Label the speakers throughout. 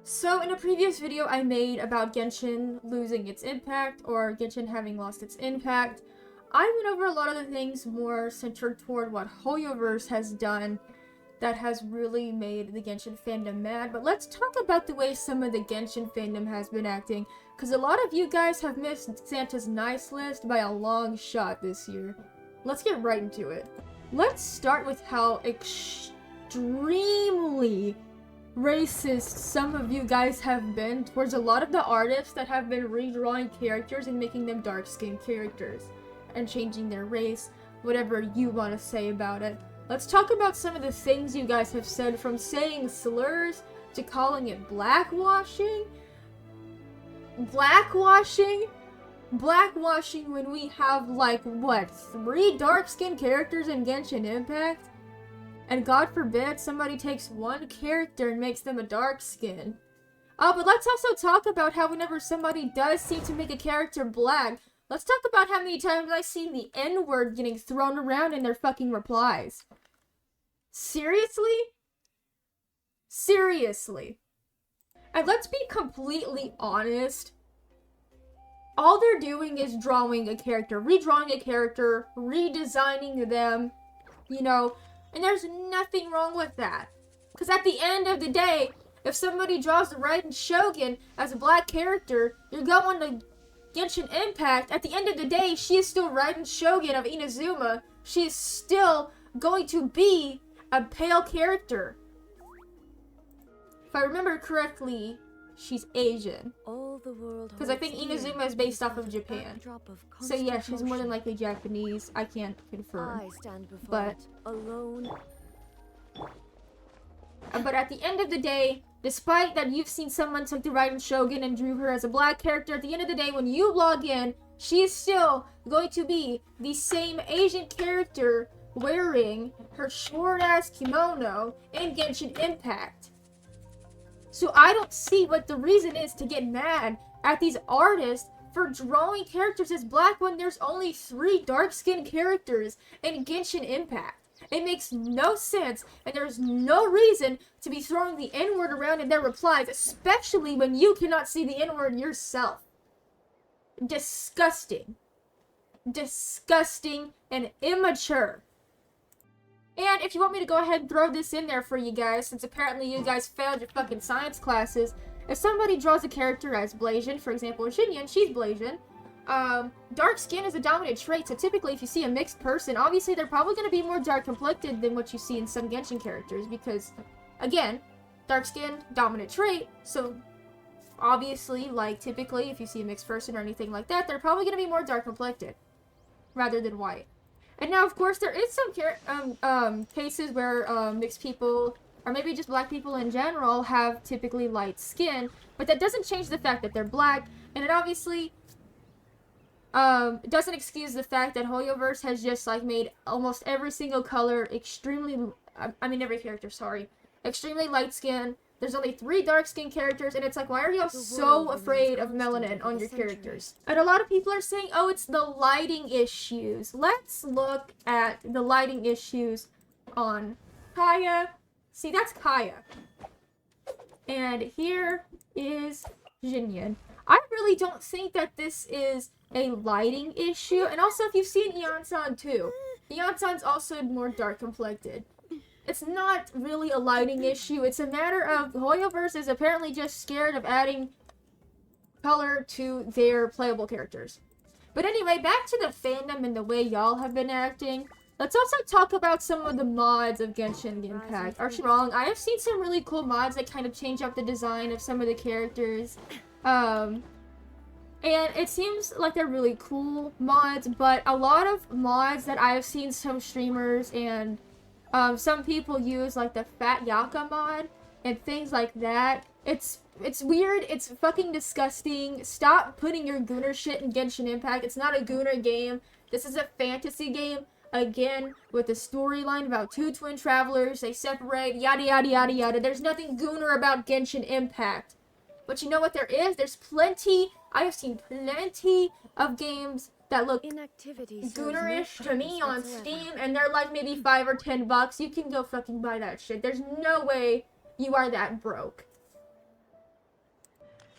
Speaker 1: So in a previous video I made about Genshin losing its impact, or Genshin having lost its impact, I went over a lot of the things more centered toward what Hoyoverse has done that has really made the Genshin fandom mad. But let's talk about the way some of the Genshin fandom has been acting, because a lot of you guys have missed Santa's nice list by a long shot this year. Let's get right into it. Let's start with how extremely racist some of you guys have been towards a lot of the artists that have been redrawing characters and making them dark-skinned characters and changing their race, whatever you want to say about it. Let's talk about some of the things you guys have said, from saying slurs to calling it blackwashing. Blackwashing when we have, like, what, 3 dark-skinned characters in Genshin Impact? And God forbid somebody takes one character and makes them a dark skin. But let's also talk about how whenever somebody does seem to make a character black, let's talk about how many times I've seen the N-word getting thrown around in their fucking replies. Seriously? Seriously. And let's be completely honest. All they're doing is drawing a character, redrawing a character, redesigning them, you know. And there's nothing wrong with that. Because at the end of the day, if somebody draws the Raiden Shogun as a black character, you're going to Genshin Impact. At the end of the day, she is still Raiden Shogun of Inazuma. She is still going to be a pale character. If I remember correctly, she's Asian. Because I think Inazuma is based off of Japan. So yeah, she's more than likely Japanese. I can't confirm. But at the end of the day, despite that you've seen someone took the Raiden Shogun and drew her as a black character, at the end of the day, when you log in, she is still going to be the same Asian character wearing her short-ass kimono in Genshin Impact. So I don't see what the reason is to get mad at these artists for drawing characters as black when there's only 3 dark-skinned characters in Genshin Impact. It makes no sense, and there's no reason to be throwing the N-word around in their replies, especially when you cannot see the N-word yourself. Disgusting. Disgusting and immature. And if you want me to go ahead and throw this in there for you guys, since apparently you guys failed your fucking science classes, if somebody draws a character as Blasian, for example, Xinyan, she's Blasian, dark skin is a dominant trait, so typically if you see a mixed person, obviously they're probably going to be more dark complected than what you see in some Genshin characters, because, again, dark skin, dominant trait, so obviously, like, typically if you see a mixed person or anything like that, they're probably going to be more dark complected, rather than white. And now, of course, there is some cases where mixed people, or maybe just black people in general, have typically light skin, but that doesn't change the fact that they're black, and it obviously doesn't excuse the fact that Hoyoverse has just, like, made almost every single color extremely, every character, sorry, extremely light skin. There's only 3 dark-skinned characters, and it's like, why are y'all so afraid of melanin on your characters? And a lot of people are saying, oh, it's the lighting issues. Let's look at the lighting issues on Kaya. See, that's Kaya. And here is Xinyan. I really don't think that this is a lighting issue. And also, if you've seen Eon-san too, Eon-san's also more dark-complected. It's not really a lighting issue. It's a matter of Hoyoverse is apparently just scared of adding color to their playable characters. But anyway, back to the fandom and the way y'all have been acting. Let's also talk about some of the mods of Genshin Impact. Aren't you wrong? I have seen some really cool mods that kind of change up the design of some of the characters. And it seems like they're really cool mods, but a lot of mods that I have seen some streamers and some people use, like the Fat Yaka mod and things like that. It's weird. It's fucking disgusting. Stop putting your Gooner shit in Genshin Impact. It's not a Gooner game. This is a fantasy game. Again, with a storyline about 2 twin travelers. They separate, yada yada yada yada. There's nothing Gooner about Genshin Impact. But you know what there is? There's plenty. I have seen plenty of games that look Goonerish to me on Steam, and they're like maybe $5 or $10. You can go fucking buy that shit. There's no way you are that broke.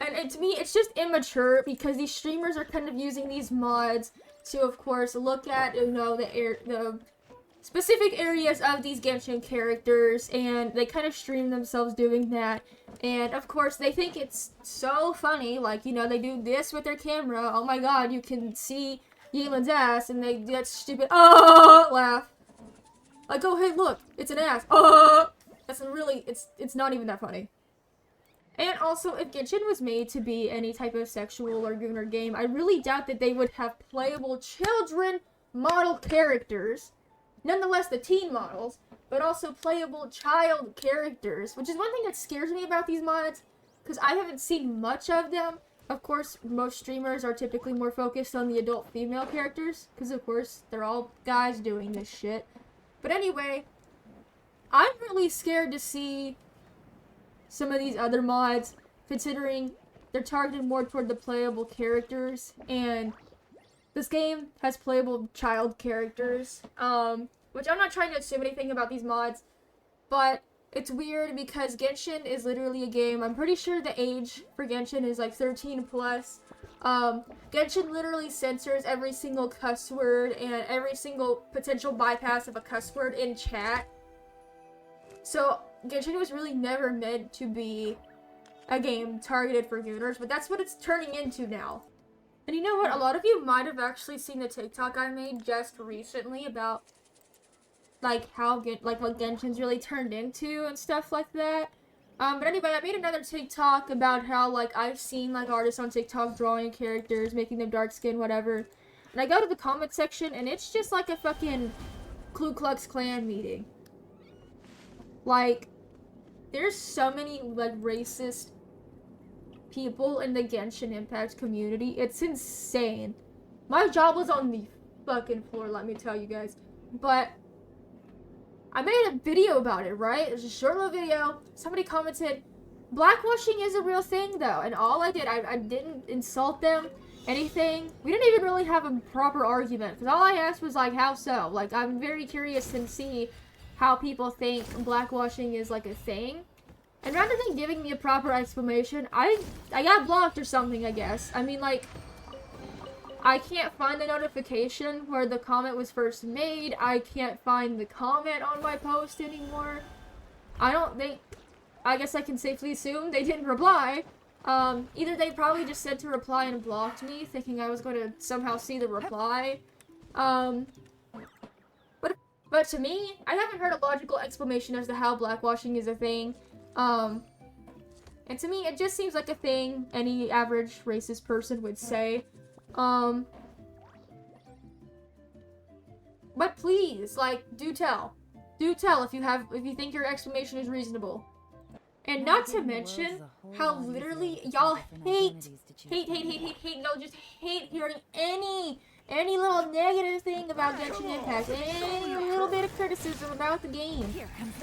Speaker 1: And to me, it's just immature because these streamers are kind of using these mods to, of course, look at, you know, the specific areas of these Genshin characters, and they kind of stream themselves doing that. And of course, they think it's so funny, like, you know, they do this with their camera. Oh my god, you can see Yeelan's ass, and they do that stupid laugh. Like, oh hey, look, it's an ass. That's really, it's not even that funny. And also, if Genshin was made to be any type of sexual or gooner game, I really doubt that they would have playable children model characters. Nonetheless, the teen models, but also playable child characters, which is one thing that scares me about these mods, because I haven't seen much of them. Of course, most streamers are typically more focused on the adult female characters, because of course, they're all guys doing this shit. But anyway, I'm really scared to see some of these other mods, considering they're targeted more toward the playable characters, and this game has playable child characters, which I'm not trying to assume anything about these mods, but it's weird because Genshin is literally a game, I'm pretty sure the age for Genshin is like 13 plus. Genshin literally censors every single cuss word and every single potential bypass of a cuss word in chat. So Genshin was really never meant to be a game targeted for gooners, but that's what it's turning into now. And you know what? A lot of you might have actually seen the TikTok I made just recently about, like, what Genshin's really turned into and stuff like that. But anyway, I made another TikTok about how, like, I've seen, like, artists on TikTok drawing characters, making them dark skin, whatever. And I go to the comment section, and it's just like a fucking Ku Klux Klan meeting. Like, there's so many, like, racist people in the Genshin Impact community. It's insane. My job was on the fucking floor, let me tell you guys. But I made a video about it, right? It was a short little video. Somebody commented, blackwashing is a real thing, though. And all I did, I didn't insult them, anything. We didn't even really have a proper argument. Because all I asked was, like, how so? Like, I'm very curious to see how people think blackwashing is, like, a thing. And rather than giving me a proper explanation, I got blocked or something, I guess. I mean, like, I can't find the notification where the comment was first made. I can't find the comment on my post anymore. I guess I can safely assume they didn't reply. Either they probably just said to reply and blocked me, thinking I was going to somehow see the reply. But to me, I haven't heard a logical explanation as to how blackwashing is a thing. And to me, it just seems like a thing any average racist person would say. But please, like, do tell. Do tell if you think your explanation is reasonable. And not to mention how literally y'all hate, y'all just hate hearing any little negative thing about Genshin Impact, any little bit of criticism about the game.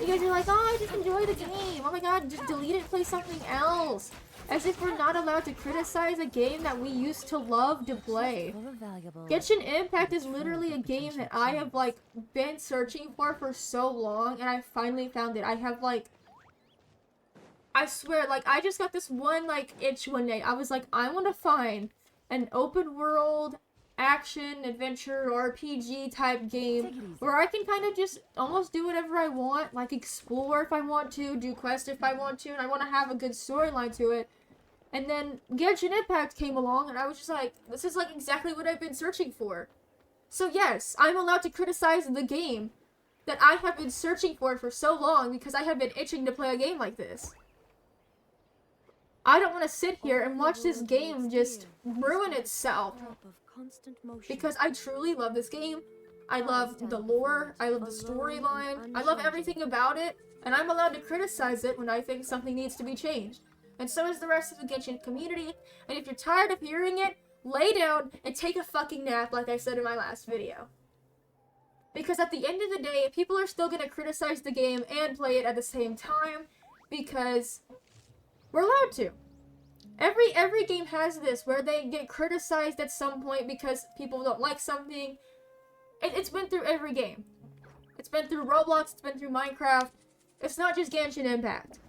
Speaker 1: You guys are like, oh, I just enjoy the game. Oh my god, just delete it and play something else. As if we're not allowed to criticize a game that we used to love to play. Genshin Impact is literally a game that I have, like, been searching for so long, and I finally found it. I have, like, I swear, like, I just got this one, like, itch one day. I was like, I want to find an open world action, adventure, RPG type game where I can kind of just almost do whatever I want, like explore if I want to, do quests if I want to, and I want to have a good storyline to it. And then Genshin Impact came along, and I was just like, this is like exactly what I've been searching for. So yes, I'm allowed to criticize the game that I have been searching for so long because I have been itching to play a game like this. I don't want to sit here and watch this game just ruin itself. Because I truly love this game. I love the lore, I love the storyline, I love everything about it, and I'm allowed to criticize it when I think something needs to be changed. And so is the rest of the Genshin community, and if you're tired of hearing it, lay down and take a fucking nap like I said in my last video. Because at the end of the day, people are still gonna criticize the game and play it at the same time, because we're allowed to. Every game has this, where they get criticized at some point because people don't like something. It's been through every game. It's been through Roblox, it's been through Minecraft. It's not just Genshin Impact.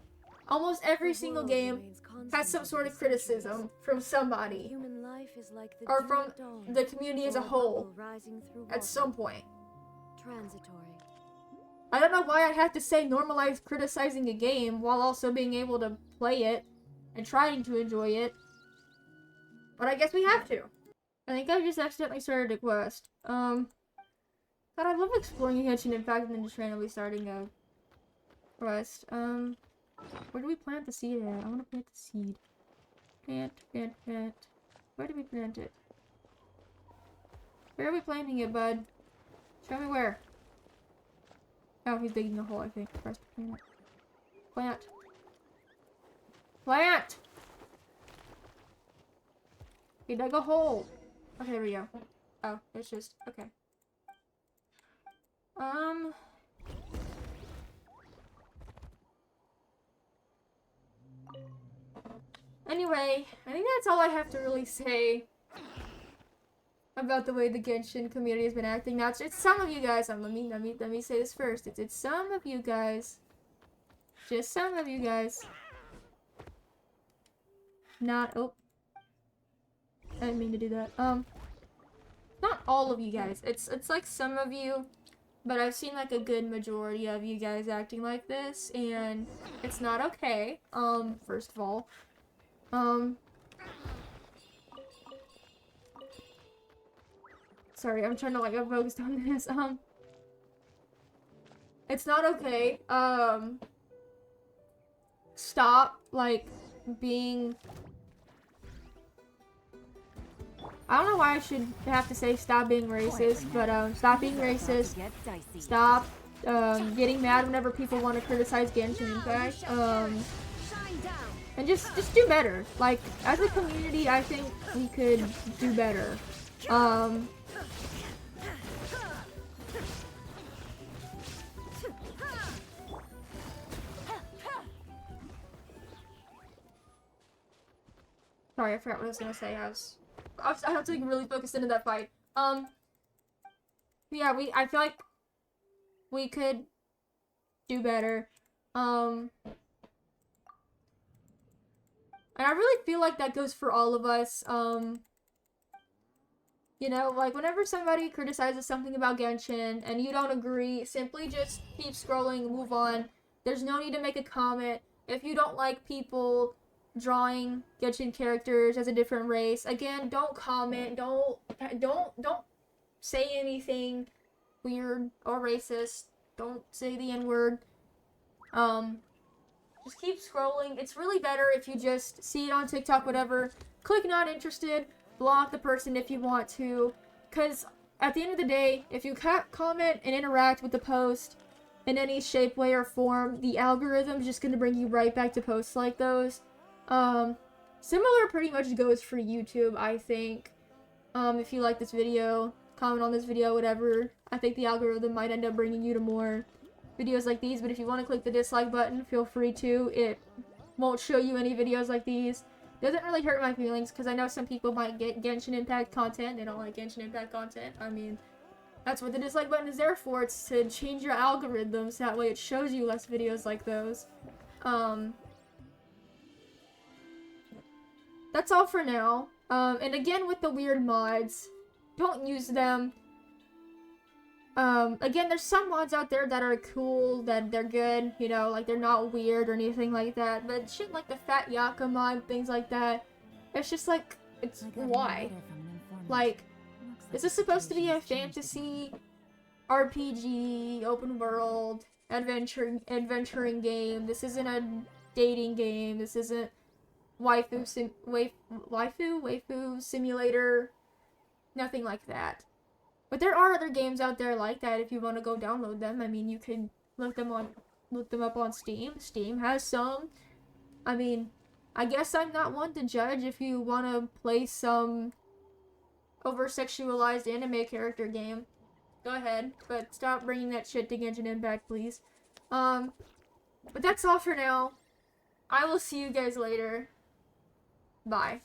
Speaker 1: Almost every single game has some sort of criticism from somebody,
Speaker 2: Human life is like the
Speaker 1: or
Speaker 2: dew
Speaker 1: from
Speaker 2: at dawn,
Speaker 1: the community as a
Speaker 2: or
Speaker 1: whole,
Speaker 2: bubble rising through
Speaker 1: at
Speaker 2: water.
Speaker 1: some point.
Speaker 2: Transitory.
Speaker 1: I don't know why I have to say normalize criticizing a game while also being able to play it and trying to enjoy it. But I guess we have to. I think I just accidentally started a quest. God, I love exploring Genshin Impact and then just randomly starting a quest. Where do we plant the seed at? I want to plant the seed. Plant. Where do we plant it? Where are we planting it, bud? Show me where. Oh, he's digging a hole, I think. Press plant. Plant! He dug a hole. Okay, there we go. Oh, it's just, okay. Anyway, I think that's all I have to really say about the way the Genshin community has been acting. Now, it's some of you guys. Let me say this first. It's some of you guys. Just some of you guys. Not. Oh. I didn't mean to do that. Not all of you guys. It's like some of you, but I've seen like a good majority of you guys acting like this, and it's not okay. First of all, sorry, I'm trying to like get focused on this. It's not okay. Stop like being. I don't know why I should have to say stop being racist, but stop being racist. Stop getting mad whenever people want to criticize Genshin Impact. And just do better. Like, as a community, I think we could do better. Sorry, I forgot what I was gonna say. I have to like really focus into that fight. Yeah, I feel like we could do better. And I really feel like that goes for all of us. You know, like whenever somebody criticizes something about Genshin and you don't agree, simply just keep scrolling, move on. There's no need to make a comment. If you don't like people drawing Genshin characters as a different race, again, don't comment, don't say anything weird or racist. Don't say the N-word. Just keep scrolling. It's really better if you just see it on TikTok, whatever. Click not interested, block the person if you want to, because at the end of the day, if you comment and interact with the post in any shape, way, or form, the algorithm's just going to bring you right back to posts like those. Similar pretty much goes for YouTube, I think. If you like this video, comment on this video, whatever. I think the algorithm might end up bringing you to more videos like these, but if you want to click the dislike button, feel free to. It won't show you any videos like these. Doesn't really hurt my feelings, because I know some people might get Genshin Impact content. They don't like Genshin Impact content. I mean, that's what the dislike button is there for. It's to change your algorithms, that way it shows you less videos like those. That's all for now. And again, with the weird mods, don't use them. Again, there's some mods out there that are cool, that they're good, you know, like they're not weird or anything like that, but shit like the Fat Yaka mod, things like that, it's just like, it's why? Like, this is supposed to be a fantasy RPG, open world, adventuring game. This isn't a dating game. This isn't waifu simulator. Nothing like that. But there are other games out there like that if you want to go download them. I mean, you can look them up on Steam. Steam has some. I mean, I guess I'm not one to judge if you want to play some over-sexualized anime character game. Go ahead, but stop bringing that shit to Genshin Impact, please. But that's all for now. I will see you guys later. Bye.